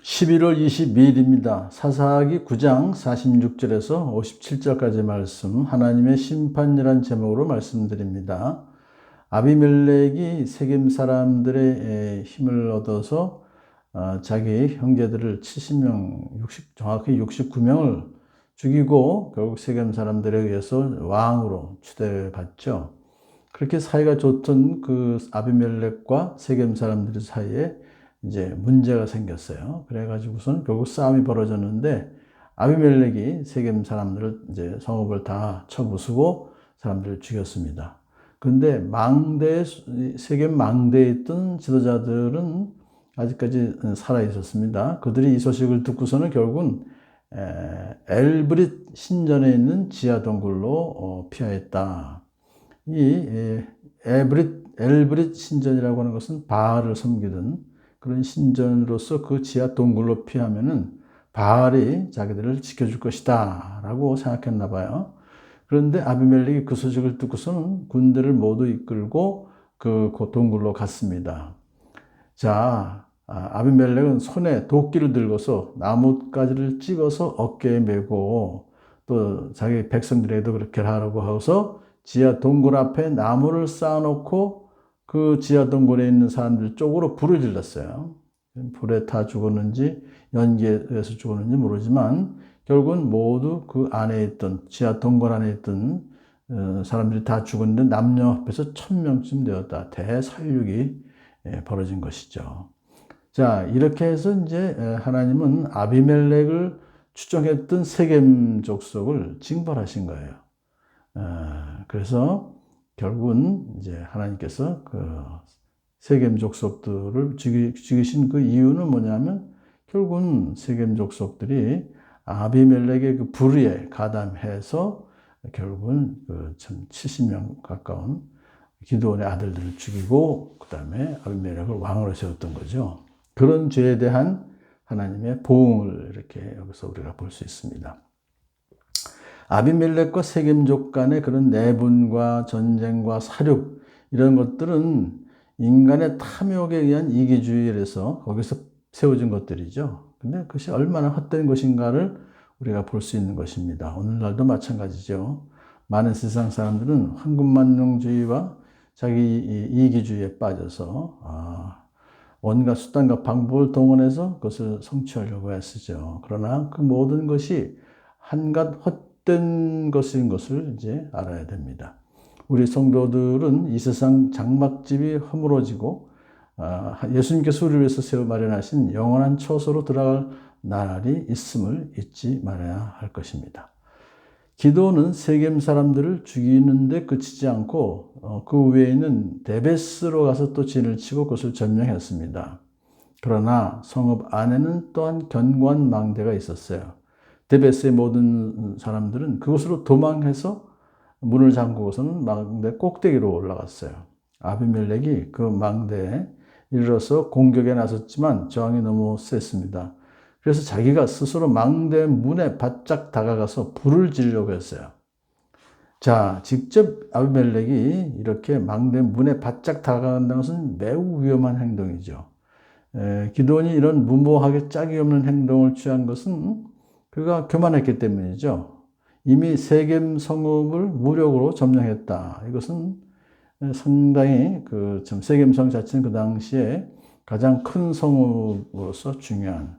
11월 22일입니다. 사사기 9장 46절에서 57절까지 말씀, 하나님의 심판이란 제목으로 말씀드립니다. 아비멜렉이 세겜 사람들의 힘을 얻어서 자기 형제들을 70명, 정확히 69명을 죽이고 결국 세겜 사람들에 의해서 왕으로 추대받죠. 그렇게 사이가 좋던 그 아비멜렉과 세겜 사람들 사이에 이제 문제가 생겼어요. 그래가지고선 결국 싸움이 벌어졌는데 아비멜렉이 세겜 사람들을 이제 성읍을 다 쳐부수고 사람들을 죽였습니다. 그런데 세겜 망대에 있던 지도자들은 아직까지 살아 있었습니다. 그들이 이 소식을 듣고서는 결국은 엘브릿 신전에 있는 지하 동굴로 피하였다. 엘브릿 신전이라고 하는 것은 바알을 섬기던 그런 신전으로서 그 지하 동굴로 피하면은 바알이 자기들을 지켜줄 것이다 라고 생각했나 봐요. 그런데 아비멜렉이 그 소식을 듣고서는 군대를 모두 이끌고 그 동굴로 갔습니다. 자, 아비멜렉은 손에 도끼를 들고서 나뭇가지를 찍어서 어깨에 메고 또 자기 백성들에게도 그렇게 하라고 하고서 지하 동굴 앞에 나무를 쌓아놓고 그 지하 동굴에 있는 사람들 쪽으로 불을 질렀어요. 불에 타 죽었는지 연기에서 죽었는지 모르지만 결국은 모두 그 안에 있던 지하 동굴 안에 있던 사람들이 다 죽었는데 남녀 합해서 1000명쯤 되었다. 대살육이 벌어진 것이죠. 자, 이렇게 해서 이제 하나님은 아비멜렉을 추종했던 세겜 족속을 징벌하신 거예요. 그래서 결국은 이제 하나님께서 그 세겜 족속들을 죽이신 그 이유는 뭐냐면 결국은 세겜 족속들이 아비멜렉의 그 불의에 가담해서 결국은 그 참 70명 가까운 기드온의 아들들을 죽이고 그 다음에 아비멜렉을 왕으로 세웠던 거죠. 그런 죄에 대한 하나님의 보응을 이렇게 여기서 우리가 볼 수 있습니다. 아비멜렉과 세겜족 간의 그런 내분과 전쟁과 사륙 이런 것들은 인간의 탐욕에 의한 이기주의에서 거기서 세워진 것들이죠. 근데 그것이 얼마나 헛된 것인가를 우리가 볼 수 있는 것입니다. 오늘날도 마찬가지죠. 많은 세상 사람들은 황금만능주의와 자기 이기주의에 빠져서 온갖 수단과 방법을 동원해서 그것을 성취하려고 애쓰죠. 그러나 그 모든 것이 한갓 헛된 것인 것을 이제 알아야 됩니다. 우리 성도들은 이 세상 장막집이 허물어지고 예수님께서 우리를 위해서 세워 마련하신 영원한 처소로 들어갈 날이 있음을 잊지 말아야 할 것입니다. 기도는 세겜 사람들을 죽이는데 그치지 않고 그 외에는 데베스로 가서 또 진을 치고 그것을 점령했습니다. 그러나 성읍 안에는 또한 견고한 망대가 있었어요. 데베스의 모든 사람들은 그곳으로 도망해서 문을 잠그고서는 망대 꼭대기로 올라갔어요. 아비멜렉이 그 망대에 이르러서 공격에 나섰지만 저항이 너무 셌습니다. 그래서 자기가 스스로 망대 문에 바짝 다가가서 불을 지르려고 했어요. 자, 직접 아비멜렉이 이렇게 망대 문에 바짝 다가간다는 것은 매우 위험한 행동이죠. 기드온이 이런 무모하게 짝이 없는 행동을 취한 것은 그가 교만했기 때문이죠. 이미 세겜 성읍을 무력으로 점령했다. 이것은 상당히 세겜 성 자체는 그 당시에 가장 큰 성읍으로서 중요한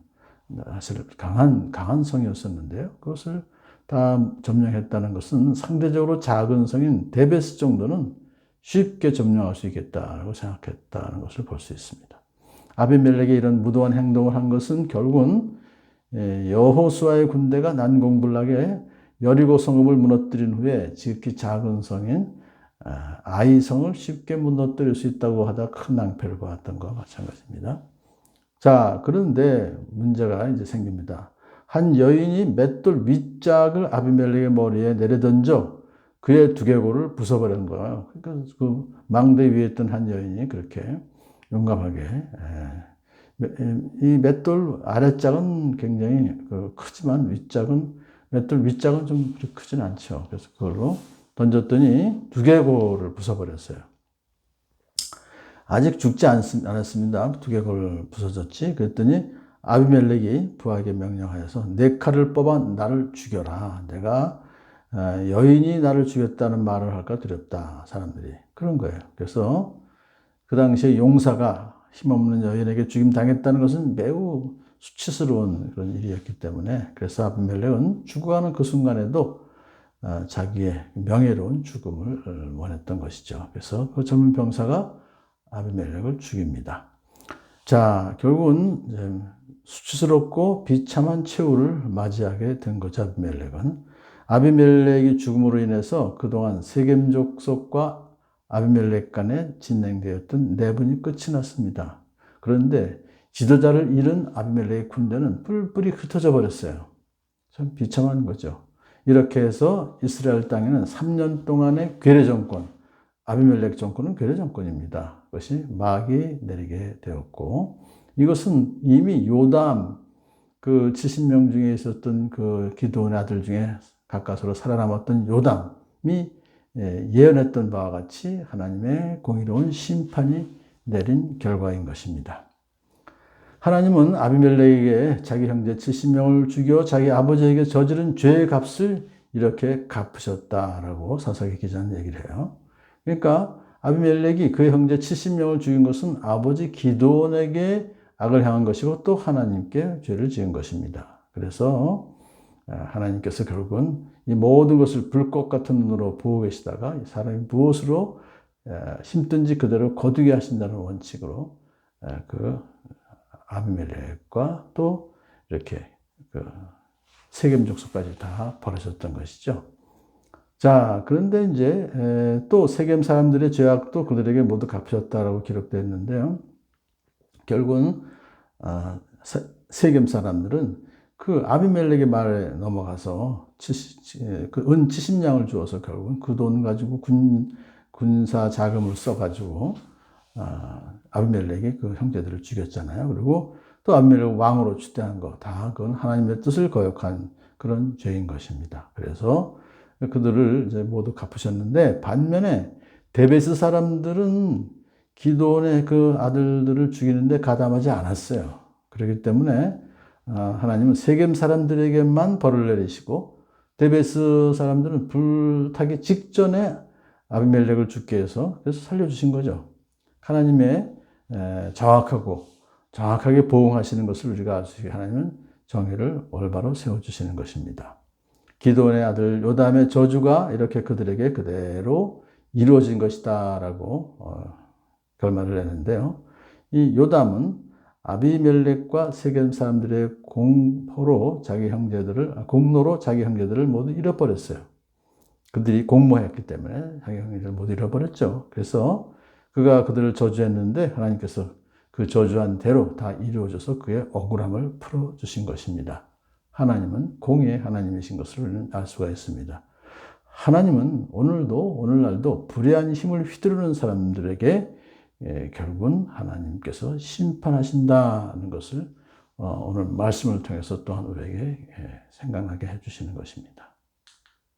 사실 강한 성이었었는데요. 그것을 다 점령했다는 것은 상대적으로 작은 성인 데베스 정도는 쉽게 점령할 수 있겠다라고 생각했다는 것을 볼 수 있습니다. 아비멜렉이 이런 무도한 행동을 한 것은 결국은 여호수아의 군대가 난공불락에 여리고 성읍을 무너뜨린 후에 지극히 작은 성인 아이성을 쉽게 무너뜨릴 수 있다고 하다 큰 낭패를 보았던 것과 마찬가지입니다. 자, 그런데 문제가 이제 생깁니다. 한 여인이 맷돌 윗짝을 아비멜렉의 머리에 내려던져 그의 두개골을 부숴버린 거예요. 그러니까 그 망대 위에 있던 한 여인이 그렇게 용감하게 이 맷돌 아랫짝은 굉장히 크지만 맷돌 윗짝은 좀 그렇게 크진 않죠. 그래서 그걸로 던졌더니 두개골을 부숴버렸어요. 아직 죽지 않았습니다. 두개골 부서졌지. 그랬더니 아비멜렉이 부하에게 명령하여서 내 칼을 뽑아 나를 죽여라. 내가 여인이 나를 죽였다는 말을 할까 두렵다. 사람들이. 그런 거예요. 그래서 그 당시에 용사가 힘없는 여인에게 죽임당했다는 것은 매우 수치스러운 그런 일이었기 때문에 그래서 아비멜렉은 죽어가는 그 순간에도 자기의 명예로운 죽음을 원했던 것이죠. 그래서 그 젊은 병사가 아비멜렉을 죽입니다. 자, 결국은 수치스럽고 비참한 최후를 맞이하게 된 거죠. 아비멜렉이 죽음으로 인해서 그동안 세겜 족속과 아비멜렉 간에 진행되었던 내분이 끝이 났습니다. 그런데 지도자를 잃은 아비멜렉의 군대는 뿔뿔이 흩어져 버렸어요. 참 비참한 거죠. 이렇게 해서 이스라엘 땅에는 3년 동안의 괴뢰 정권, 아비멜렉 정권은 괴뢰 정권입니다. 그것이 막이 내리게 되었고, 이것은 이미 요담, 그 70명 중에 있었던 그 기드온의 아들 중에 가까스로 살아남았던 요담이 예언했던 바와 같이 하나님의 공의로운 심판이 내린 결과인 것입니다. 하나님은 아비멜렉에게 자기 형제 70명을 죽여 자기 아버지에게 저지른 죄의 값을 이렇게 갚으셨다라고 사사기 기자는 얘기를 해요. 그러니까 아비멜렉이 그의 형제 70명을 죽인 것은 아버지 기드온에게 악을 향한 것이고 또 하나님께 죄를 지은 것입니다. 그래서 하나님께서 결국은 이 모든 것을 불꽃 같은 눈으로 보고 계시다가 사람이 무엇으로 힘든지 그대로 거두게 하신다는 원칙으로 그 아비멜렉과 또 이렇게 그 세겜 족속까지 다 벌어졌던 것이죠. 자, 그런데 이제 또 세겜 사람들의 죄악도 그들에게 모두 갚으셨다라고 기록되어 있는데요. 결국은 세겜 사람들은 그 아비멜렉의 말에 넘어가서 그 은 70냥을 주어서 결국은 그 돈 가지고 군사 자금을 써가지고 아비멜렉이 그 형제들을 죽였잖아요. 그리고 또 아비멜렉을 왕으로 추대한 거 다 그건 하나님의 뜻을 거역한 그런 죄인 것입니다. 그래서 그들을 이제 모두 갚으셨는데 반면에 데베스 사람들은 기드온의 그 아들들을 죽이는데 가담하지 않았어요. 그렇기 때문에 하나님은 세겜 사람들에게만 벌을 내리시고 데베스 사람들은 불타기 직전에 아비멜렉을 죽게 해서 그래서 살려주신 거죠. 하나님의 정확하게 보응하시는 것을 우리가 알 수 있게 하나님은 정의를 올바로 세워주시는 것입니다. 기드온의 아들 요담의 저주가 이렇게 그들에게 그대로 이루어진 것이다 라고 결말을 내는데요. 이 요담은 아비멜렉과 세겜 사람들의 공로로 자기 형제들을 모두 잃어버렸어요. 그들이 공모했기 때문에 자기 형제들을 모두 잃어버렸죠. 그래서 그가 그들을 저주했는데 하나님께서 그 저주한 대로 다 이루어져서 그의 억울함을 풀어주신 것입니다. 하나님은 공의의 하나님이신 것을 우리는 알 수가 있습니다. 하나님은 오늘날도 불의한 힘을 휘두르는 사람들에게 결국은 하나님께서 심판하신다는 것을 오늘 말씀을 통해서 또한 우리에게 생각나게 해주시는 것입니다.